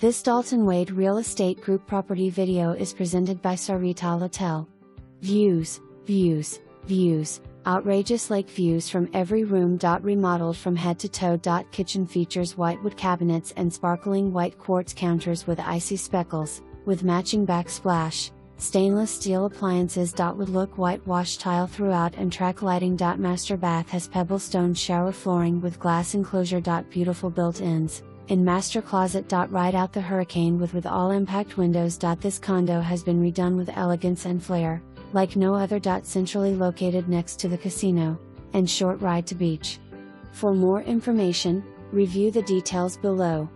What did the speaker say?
This Dalton Wade Real Estate Group property video is presented by Sarita Lytell. Views, views, views. Outrageous lake views from every room. Remodeled from head to toe. Kitchen features whitewood cabinets and sparkling white quartz counters with icy speckles, with matching backsplash. Stainless steel appliances.Wood look whitewash tile throughout and track lighting.Master BathHas Pebble stone shower flooring with glass enclosure.Beautiful built-ins. inMaster closet.Ride out the hurricane with all impact windows. This condo has been redone with elegance and flair, like no other. Centrally located next to the casino, and short ride to beach. For more information, review the details below.